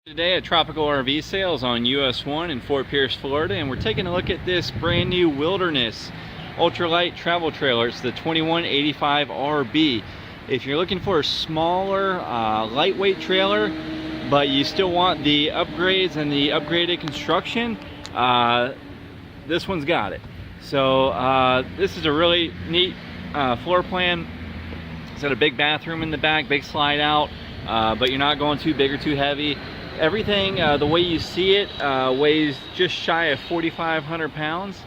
Today at Tropical RV Sales on US 1 in Fort Pierce, Florida, and we're taking a look at this brand new Wilderness ultralight travel trailer. It's the 2185 RB. If you're looking for a smaller, lightweight trailer, but you still want the upgrades and the upgraded construction, this one's got it. So this is a really neat floor plan. It's got a big bathroom in the back, big slide out, but you're not going too big or too heavy. Everything, the way you see it, weighs just shy of 4,500 pounds.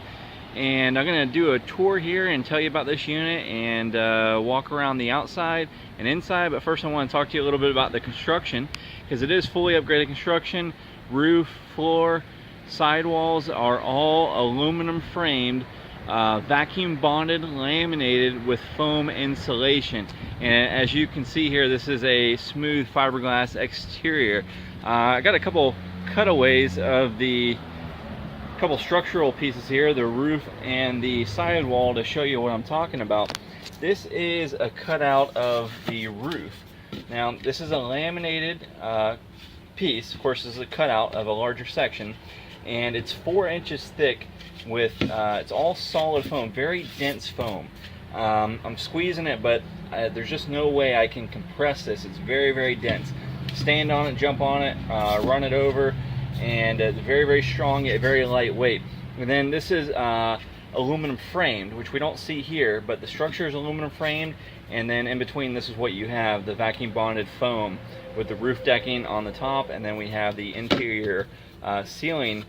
And I'm going to do a tour here and tell you about this unit and walk around the outside and inside. But first I want to talk to you a little bit about the construction, because it is fully upgraded construction. Roof, floor, sidewalls are all aluminum framed, vacuum bonded, laminated with foam insulation. And as you can see here, this is a smooth fiberglass exterior. I got a couple cutaways of the couple structural pieces here, the roof and the sidewall, to show you what I'm talking about. This is a cutout of the roof. Now this is a laminated piece. Of course, this is a cutout of a larger section, and it's 4 inches thick with it's all solid foam, very dense foam. I'm squeezing it, but there's just no way I can compress this. It's very, very dense. Stand on it, jump on it, run it over, and it's very, very strong yet very lightweight. And then this is aluminum framed, which we don't see here, but the structure is aluminum framed, and then in between this is what you have, the vacuum bonded foam with the roof decking on the top, and then we have the interior ceiling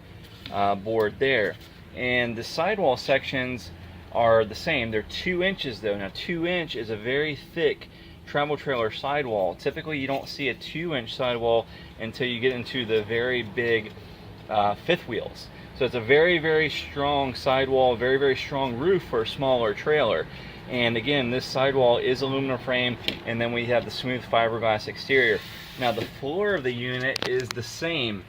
board there. And the sidewall sections are the same. They're 2 inches though. Now 2 inch is a very thick travel trailer sidewall. Typically you don't see a 2-inch sidewall until you get into the very big fifth wheels. So it's a very, very strong sidewall, very, very strong roof for a smaller trailer. And again, this sidewall is aluminum frame, and then we have the smooth fiberglass exterior. Now the floor of the unit is the same.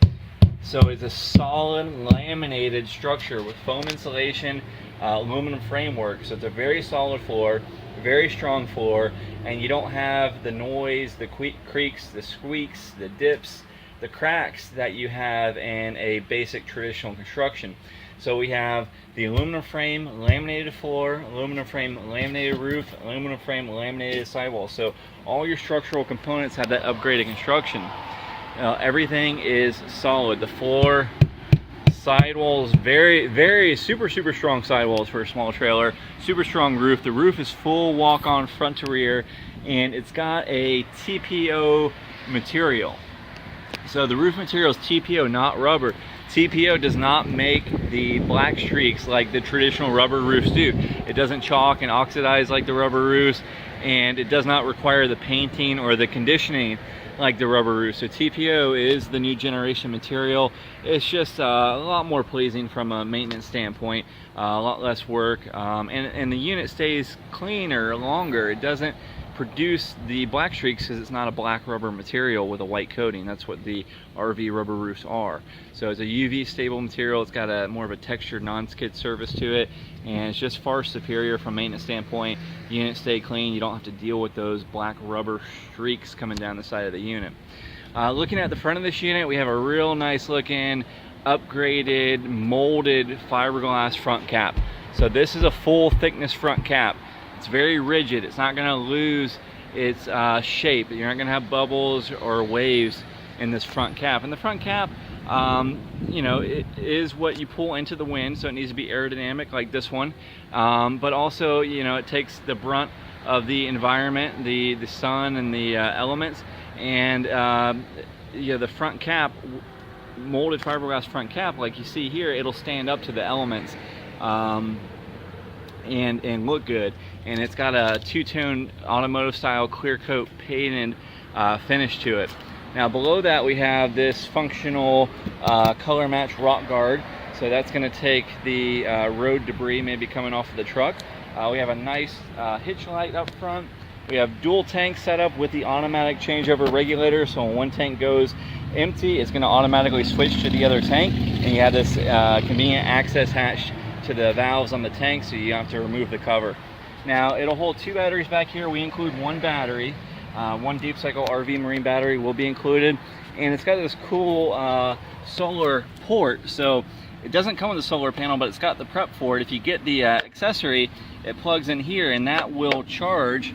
So it's a solid laminated structure with foam insulation, aluminum framework. So it's a very solid floor, very strong floor, and you don't have the noise, the creaks, the squeaks, the dips, the cracks that you have in a basic traditional construction. So we have the aluminum frame, laminated floor, aluminum frame, laminated roof, aluminum frame, laminated sidewall. So all your structural components have that upgraded construction. Everything is solid. The floor, sidewalls, very super strong sidewalls for a small trailer. Super strong roof. The roof is full walk-on front to rear, and it's got a TPO material. So the roof material is TPO, not rubber. TPO does not make the black streaks like the traditional rubber roofs do. It doesn't chalk and oxidize like the rubber roofs, and it does not require the painting or the conditioning like the rubber roof. So TPO is the new generation material. It's just a lot more pleasing from a maintenance standpoint, a lot less work, and the unit stays cleaner longer. It doesn't produce the black streaks because it's not a black rubber material with a white coating. That's what the RV rubber roofs are. So it's a UV stable material. It's got a more of a textured non-skid surface to it, and it's just far superior from a maintenance standpoint. The unit stay clean. You don't have to deal with those black rubber streaks coming down the side of the unit. Looking at the front of this unit, we have a real nice looking upgraded molded fiberglass front cap. So this is a full thickness front cap. It's very rigid. It's not going to lose its shape. You're not going to have bubbles or waves in this front cap. And the front cap, you know, it is what you pull into the wind, so it needs to be aerodynamic like this one. But also, you know, it takes the brunt of the environment, the sun and the elements. And you know, the front cap, molded fiberglass front cap, like you see here, it'll stand up to the elements. And look good. And it's got a two-tone automotive style clear coat painted finish to it. Now below that we have this functional color match rock guard. So that's going to take the road debris maybe coming off of the truck. We have a nice hitch light up front. We have dual tanks set up with the automatic changeover regulator. So when one tank goes empty, it's going to automatically switch to the other tank. And you have this convenient access hatch to the valves on the tank, so you have to remove the cover. Now it'll hold 2 batteries back here. We include 1 battery. One deep cycle RV marine battery will be included, and it's got this cool solar port. So it doesn't come with a solar panel, but it's got the prep for it. If you get the accessory, it plugs in here, and that will charge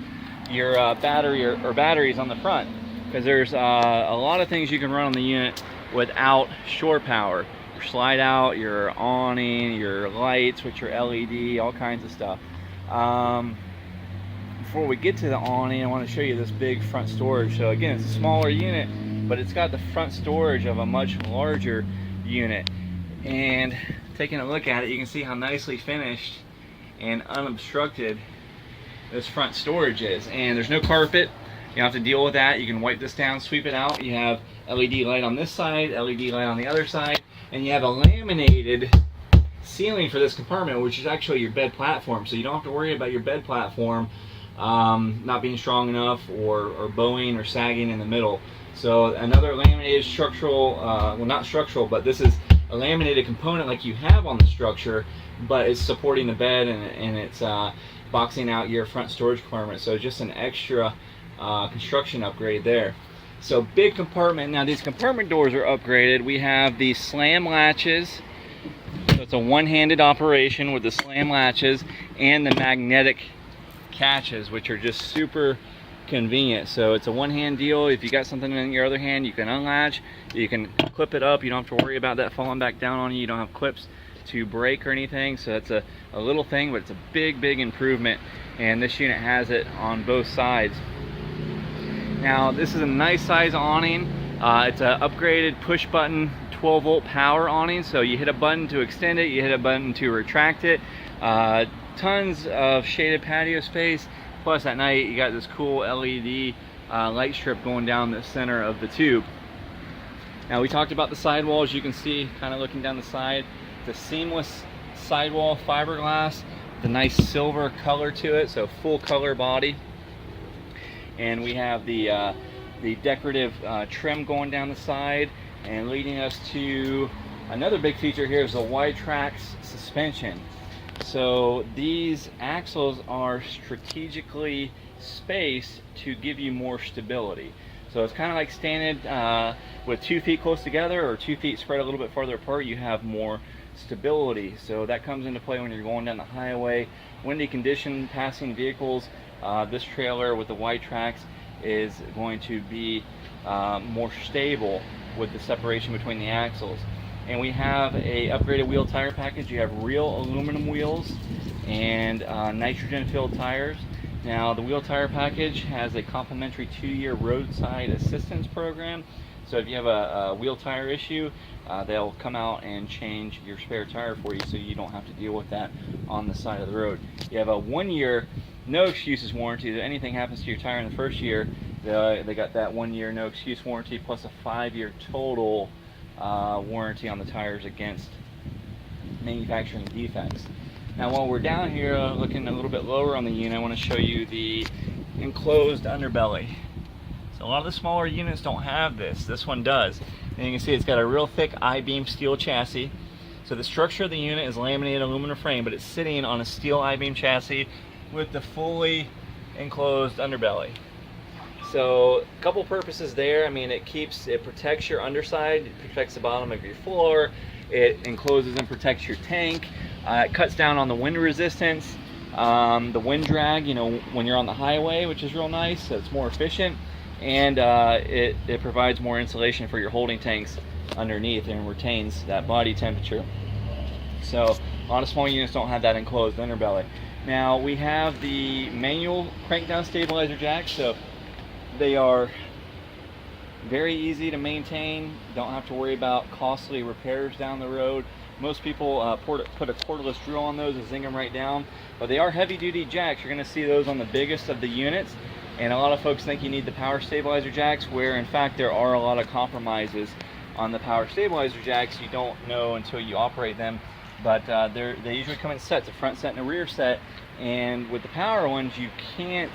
your battery or batteries on the front, because there's a lot of things you can run on the unit without shore power. Your slide out, your awning, your lights, which are LED, all kinds of stuff. Before we get to the awning, I want to show you this big front storage. So again, it's a smaller unit, but it's got the front storage of a much larger unit. And taking a look at it, you can see how nicely finished and unobstructed this front storage is. And there's no carpet. You don't have to deal with that. You can wipe this down, sweep it out. You have LED light on this side, LED light on the other side, and you have a laminated ceiling for this compartment, which is actually your bed platform. So you don't have to worry about your bed platform not being strong enough or bowing or sagging in the middle. So another laminated structural, well, not structural, but this is a laminated component like you have on the structure, but it's supporting the bed, and it's boxing out your front storage compartment. So just an extra construction upgrade there. So big compartment. Now these compartment doors are upgraded. We have the slam latches. So it's a one-handed operation with the slam latches and the magnetic catches, which are just super convenient. So it's a one-hand deal. If you got something in your other hand, you can unlatch, you can clip it up. You don't have to worry about that falling back down on you. You don't have clips to break or anything. So that's a little thing, but it's a big improvement, and this unit has it on both sides. Now this is a nice size awning. It's an upgraded push button 12-volt power awning. So you hit a button to extend it, you hit a button to retract it. Tons of shaded patio space. Plus at night you got this cool LED light strip going down the center of the tube. Now we talked about the sidewalls. You can see, kind of looking down the side, the seamless sidewall fiberglass, the nice silver color to it, so full color body. And we have the decorative trim going down the side, and leading us to another big feature here is the Y-Trax suspension. So these axles are strategically spaced to give you more stability. So it's kind of like standing with 2 feet close together or 2 feet spread a little bit farther apart. You have more stability. So that comes into play when you're going down the highway, windy condition, passing vehicles. This trailer with the Y-Trax is going to be more stable with the separation between the axles. And we have a upgraded wheel tire package. You have real aluminum wheels and nitrogen filled tires. Now the wheel tire package has a complimentary 2-year roadside assistance program. So if you have a wheel tire issue, they'll come out and change your spare tire for you, so you don't have to deal with that on the side of the road. You have a 1-year no excuses warranty. If anything happens to your tire in the first year, they got that 1-year no excuse warranty, plus a 5-year total warranty on the tires against manufacturing defects. Now while we're down here looking a little bit lower on the unit, I want to show you the enclosed underbelly. So a lot of the smaller units don't have this. This one does. And you can see it's got a real thick I-beam steel chassis. So the structure of the unit is laminated aluminum frame, but it's sitting on a steel I-beam chassis with the fully enclosed underbelly. So a couple purposes there. I mean, it protects your underside, it protects the bottom of your floor, it encloses and protects your tank, it cuts down on the wind resistance, the wind drag, you know, when you're on the highway, which is real nice, so it's more efficient, and it provides more insulation for your holding tanks underneath and retains that body temperature. So a lot of small units don't have that enclosed underbelly. Now we have the manual crank down stabilizer jacks. So they are very easy to maintain, don't have to worry about costly repairs down the road. Most people put a cordless drill on those and zing them right down, but they are heavy duty jacks. You're going to see those on the biggest of the units, and a lot of folks think you need the power stabilizer jacks, where in fact there are a lot of compromises on the power stabilizer jacks. You don't know until you operate them, but they usually come in sets, a front set and a rear set. And with the power ones, you can't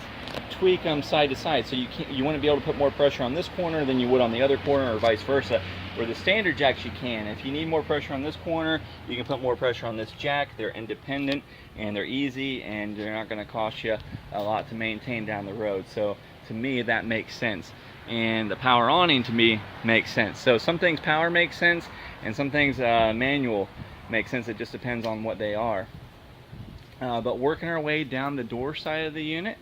tweak them side to side, so you want to be able to put more pressure on this corner than you would on the other corner, or vice versa. Where the standard jacks, you can. If you need more pressure on this corner, you can put more pressure on this jack. They're independent and they're easy, and they're not going to cost you a lot to maintain down the road. So to me that makes sense. And the power awning to me makes sense. So some things power makes sense, and some things manual makes sense. It just depends on what they are. But working our way down the door side of the unit,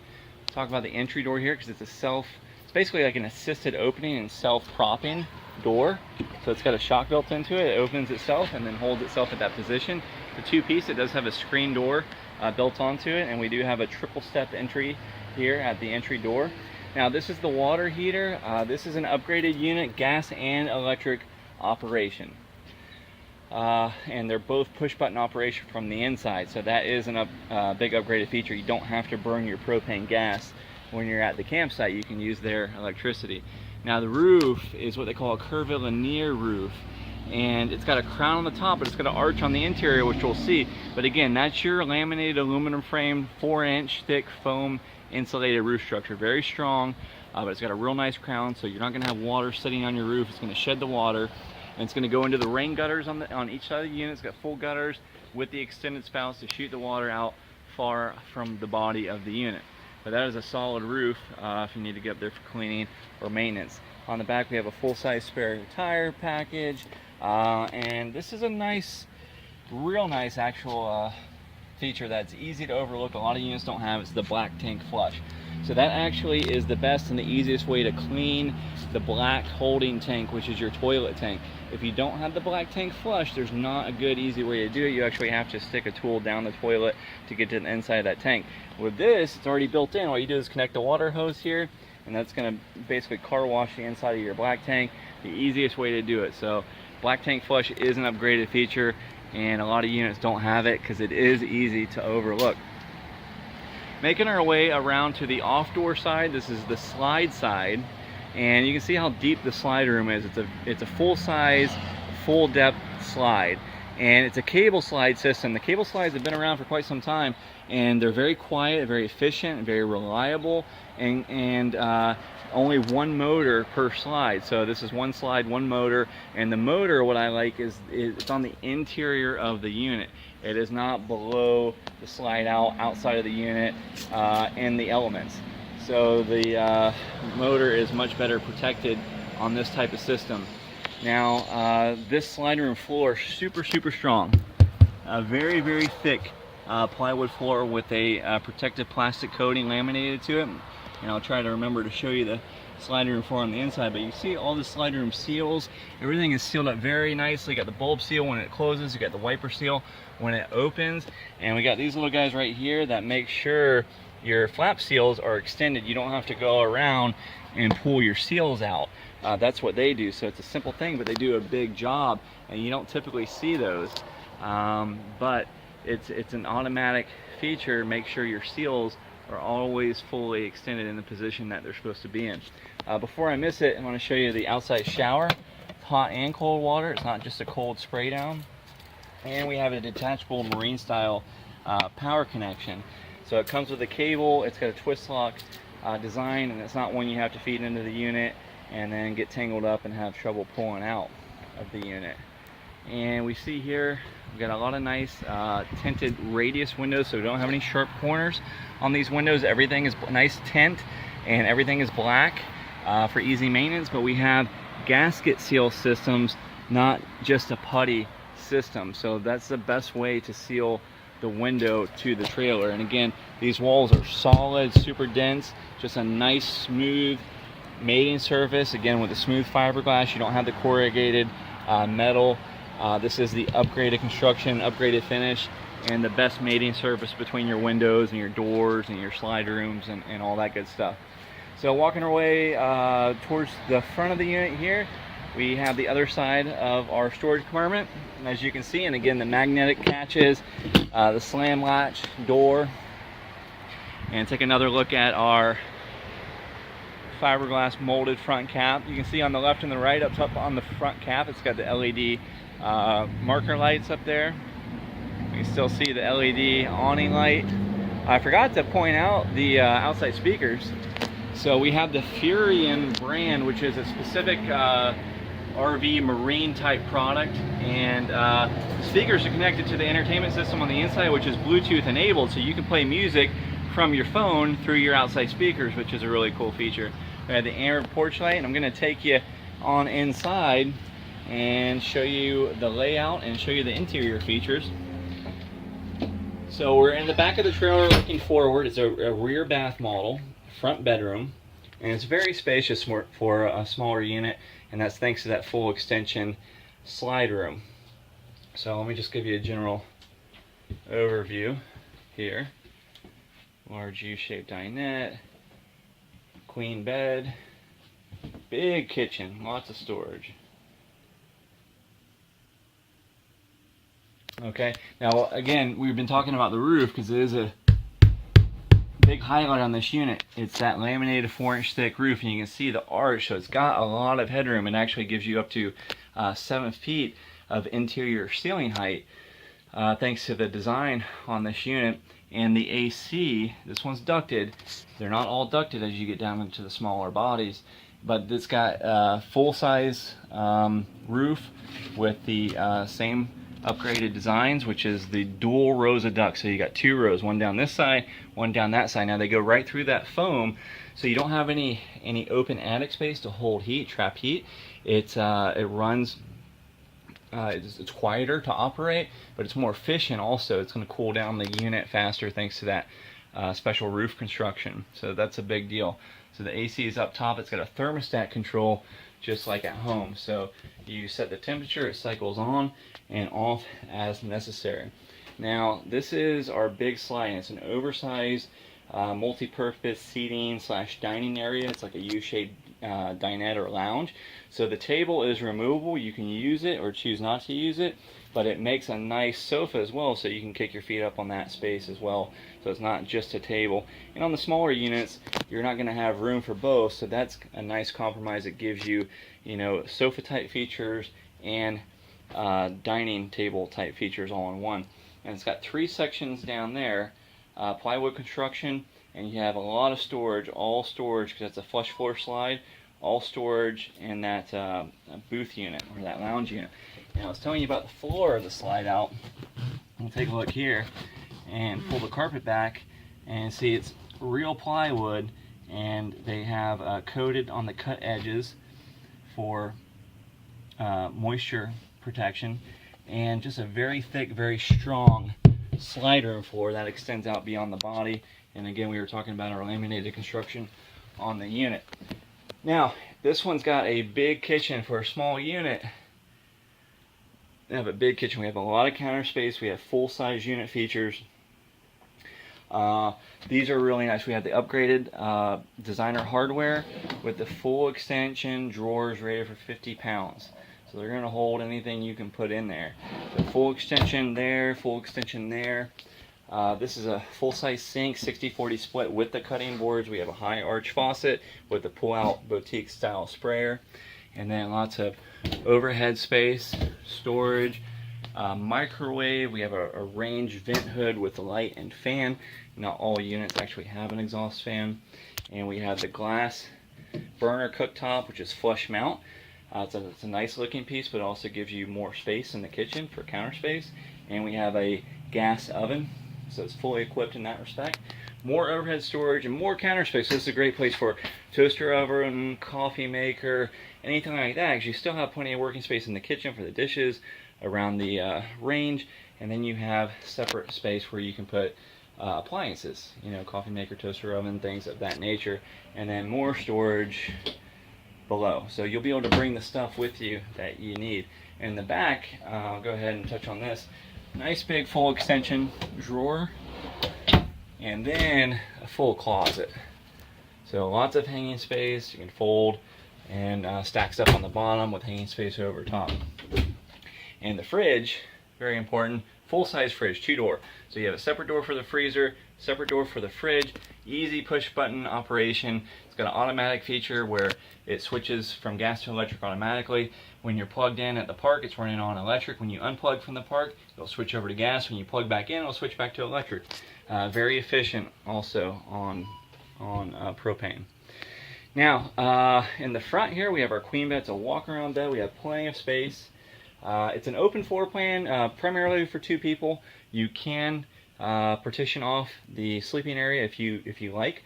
talk about the entry door here, because it's basically like an assisted opening and self-propping door. So it's got a shock built into it. It opens itself and then holds itself at that position. The two-piece, it does have a screen door built onto it, and we do have a triple step entry here at the entry door. Now this is the water heater. This is an upgraded unit, gas and electric operation. And they're both push button operation from the inside, so that is a big upgraded feature. You don't have to burn your propane gas when you're at the campsite. You can use their electricity. Now the roof is what they call a curvilinear roof, and it's got a crown on the top, but it's got an arch on the interior, which we'll see. But again, that's your laminated aluminum frame, 4-inch thick foam insulated roof structure. Very strong, but it's got a real nice crown, so you're not going to have water sitting on your roof. It's going to shed the water. And it's going to go into the rain gutters on each side of the unit. It's got full gutters with the extended spouts to shoot the water out far from the body of the unit. But that is a solid roof if you need to get up there for cleaning or maintenance. On the back we have a full-size spare tire package, and this is a nice, real nice actual feature that's easy to overlook. A lot of units don't have. It's the black tank flush. So that actually is the best and the easiest way to clean the black holding tank, which is your toilet tank. If you don't have the black tank flush, there's not a good easy way to do it. You actually have to stick a tool down the toilet to get to the inside of that tank. With this, it's already built in. All you do is connect the water hose here, and that's going to basically car wash the inside of your black tank. The easiest way to do it. So black tank flush is an upgraded feature, and a lot of units don't have it because it is easy to overlook. Making our way around to the off-door side, this is the slide side, and you can see how deep the slide room is. It's a full-size, full-depth slide, and it's a cable slide system. The cable slides have been around for quite some time, and they're very quiet, very efficient, very reliable, and only one motor per slide. So this is one slide, one motor, and the motor, what I like is it's on the interior of the unit. It is not below the slide outside of the unit and the elements. So the motor is much better protected on this type of system. Now this slide room floor, super strong. Very thick plywood floor with a protective plastic coating laminated to it. And I'll try to remember to show you the slide room floor on the inside, but you see all the slide room seals. Everything is sealed up very nicely. You got the bulb seal when it closes, you got the wiper seal when it opens, and we got these little guys right here that make sure your flap seals are extended. You don't have to go around and pull your seals out. That's what they do. So it's a simple thing, but they do a big job, and you don't typically see those. But it's an automatic feature. Make sure your seals are always fully extended in the position that they're supposed to be in. Before I miss it, I want to show you the outside shower. It's hot and cold water. It's not just a cold spray down. And we have a detachable marine style power connection. So it comes with a cable. It's got a twist lock design, and it's not one you have to feed into the unit and then get tangled up and have trouble pulling out of the unit. And we see here we've got a lot of nice tinted radius windows, so we don't have any sharp corners on these windows. Everything is nice tint, and everything is black for easy maintenance. But we have gasket seal systems, not just a putty system. So that's the best way to seal the window to the trailer. And again, these walls are solid, super dense, just a nice smooth mating surface. Again, with a smooth fiberglass, you don't have the corrugated metal. This is the upgraded construction, upgraded finish, and the best mating surface between your windows and your doors and your slide rooms and all that good stuff. So walking our way towards the front of the unit here, we have the other side of our storage compartment. And as you can see, and again, the magnetic catches, the slam latch door, and take another look at our fiberglass molded front cap. You can see on the left and the right, up top on the front cap, it's got the LED marker lights up there. You can still see the LED awning light. I forgot to point out the outside speakers. So we have the Furion brand, which is a specific RV marine type product, and the speakers are connected to the entertainment system on the inside, which is Bluetooth enabled, so you can play music from your phone through your outside speakers, which is a really cool feature. We have the amber porch light, and I'm going to take you on inside and show you the layout and show you the interior features. So we're in the back of the trailer looking forward. It's a rear bath model, front bedroom, and it's very spacious for a smaller unit, and that's thanks to that full extension slide room. So let me just give you a general overview here. Large U-shaped dinette, queen bed, big kitchen, lots of storage. Okay, now again, we've been talking about the roof because it is a big highlight on this unit. It's that laminated 4-inch thick roof, and you can see the arch, so it's got a lot of headroom. It actually gives you up to 7 feet of interior ceiling height, thanks to the design on this unit. And the AC, this one's ducted. They're not all ducted as you get down into the smaller bodies, but it's got full-size roof with the same upgraded designs, which is the dual rows of ducts. So you got 2 rows, one down this side, one down that side. Now they go right through that foam, so you don't have any open attic space to hold heat, trap heat. It runs. It's quieter to operate, but it's more efficient also. It's going to cool down the unit faster thanks to that special roof construction. So that's a big deal. So the AC is up top. It's got a thermostat control just like at home. So you set the temperature, it cycles on and off as necessary. Now this is our big slide. It's an oversized multi-purpose seating / dining area. It's like a U-shaped dinette or lounge. So the table is removable. You can use it or choose not to use it, but it makes a nice sofa as well, so you can kick your feet up on that space as well. So it's not just a table. And on the smaller units, you're not going to have room for both, so that's a nice compromise. It gives you, sofa type features and dining table type features all in one. And it's got 3 sections down there, plywood construction, and you have a lot of storage, all storage, because it's a flush floor slide, all storage in that booth unit or that lounge unit. And I was telling you about the floor of the slide out. We'll take a look here and pull the carpet back and see it's real plywood, and they have coated on the cut edges for moisture protection, and just a very thick, very strong slide room floor that extends out beyond the body. And again, we were talking about our laminated construction on the unit. Now, this one's got a big kitchen for a small unit. We have a big kitchen. We have a lot of counter space. We have full-size unit features. These are really nice. We have the upgraded designer hardware with the full extension drawers rated for 50 pounds. So they're going to hold anything you can put in there. So full extension there, full extension there. This is a full-size sink, 60-40 split with the cutting boards. We have a high arch faucet with the pull-out boutique style sprayer. And then lots of overhead space, storage, microwave. We have a range vent hood with a light and fan. Not all units actually have an exhaust fan. And we have the glass burner cooktop, which is flush mount. It's a nice looking piece, but it also gives you more space in the kitchen for counter space. And we have a gas oven, so it's fully equipped in that respect. More overhead storage and more counter space. So this is a great place for toaster oven, coffee maker, anything like that, because you still have plenty of working space in the kitchen for the dishes, around the range, and then you have separate space where you can put appliances, coffee maker, toaster oven, things of that nature, and then more storage below. So you'll be able to bring the stuff with you that you need. In the back, I'll go ahead and touch on this. Nice big full extension drawer, and then a full closet. So lots of hanging space. You can fold, and stacks up on the bottom with hanging space over top. And the fridge, very important, full-size fridge, 2-door. So you have a separate door for the freezer, separate door for the fridge, easy push-button operation. It's got an automatic feature where it switches from gas to electric automatically. When you're plugged in at the park, it's running on electric. When you unplug from the park, it'll switch over to gas. When you plug back in, it'll switch back to electric. Very efficient also on propane. Now, in the front here, we have our queen bed. It's a walk-around bed. We have plenty of space. It's an open floor plan, primarily for 2 people. You can partition off the sleeping area if you like.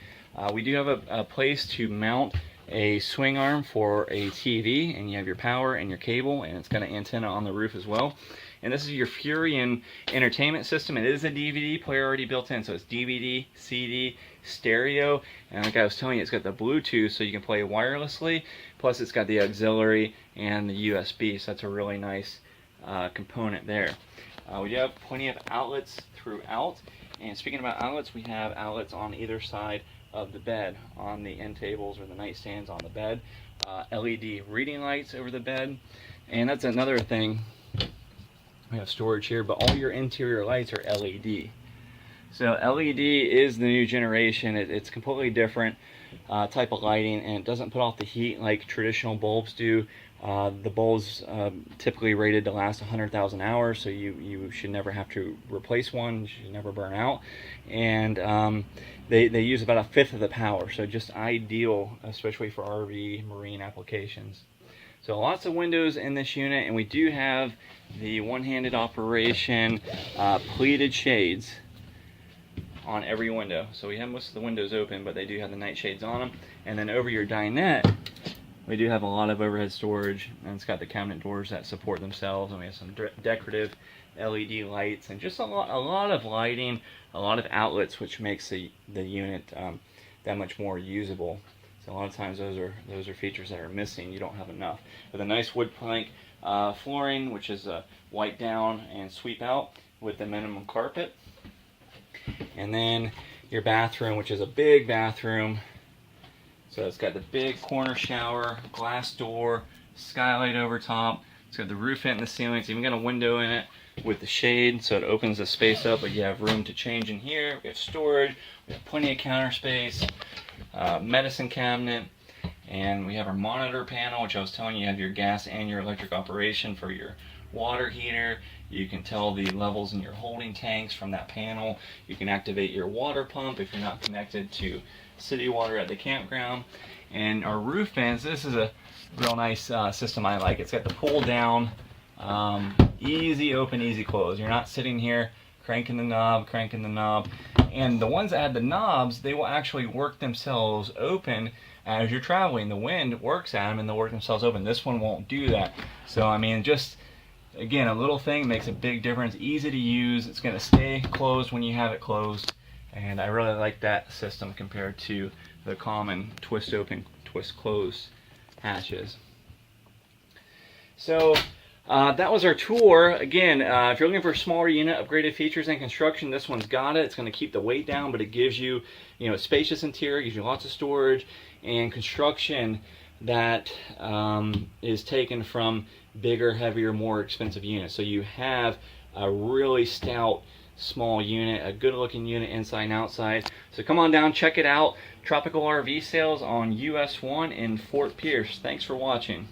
We do have a place to mount a swing arm for a TV, and you have your power and your cable, and it's got an antenna on the roof as well. And this is your Furion entertainment system. It is a DVD player already built in, so it's DVD, CD, stereo, and like I was telling you, it's got the Bluetooth so you can play wirelessly, plus it's got the auxiliary and the USB, so that's a really nice component there. We do have plenty of outlets throughout, and speaking about outlets, we have outlets on either side of the bed, on the end tables or the nightstands on the bed, LED reading lights over the bed, and that's another thing. We have storage here, but all your interior lights are LED. So LED is the new generation. It's completely different type of lighting, and it doesn't put off the heat like traditional bulbs do. The bulbs typically rated to last 100,000 hours, so you should never have to replace one. You should never burn out. And they use about a fifth of the power, so just ideal, especially for RV marine applications. So lots of windows in this unit, and we do have the one-handed operation pleated shades on every window. So we have most of the windows open, but they do have the night shades on them. And then over your dinette, we do have a lot of overhead storage, and it's got the cabinet doors that support themselves, and we have some decorative LED lights, and just a lot of lighting, a lot of outlets, which makes the unit that much more usable. So a lot of times those are features that are missing. You don't have enough. With a nice wood plank flooring, which is wipe down and sweep out with the minimum carpet. And then your bathroom, which is a big bathroom. So it's got the big corner shower, glass door, skylight over top. It's got the roof vent in the ceiling. It's even got a window in it with the shade, so it opens the space up, but you have room to change in here. We have storage, we have plenty of counter space, medicine cabinet, and we have our monitor panel, which I was telling you, you have your gas and your electric operation for your water heater. You can tell the levels in your holding tanks from that panel. You can activate your water pump if you're not connected to city water at the campground. And our roof vents, this is a real nice system I like. It's got the pull down, easy open, easy close. You're not sitting here cranking the knob. And the ones that have the knobs, they will actually work themselves open as you're traveling. The wind works at them and they'll work themselves open. This one won't do that. So I mean, just again, a little thing makes a big difference. Easy to use. It's going to stay closed when you have it closed. And I really like that system compared to the common twist open, twist close hatches. So that was our tour. Again, if you're looking for a smaller unit, upgraded features and construction, this one's got it. It's going to keep the weight down, but it gives you, a spacious interior, gives you lots of storage, and construction that is taken from bigger, heavier, more expensive units. So you have a really stout small unit, a good looking unit inside and outside. So come on down, check it out. Tropical RV sales on US 1 in Fort Pierce. Thanks for watching.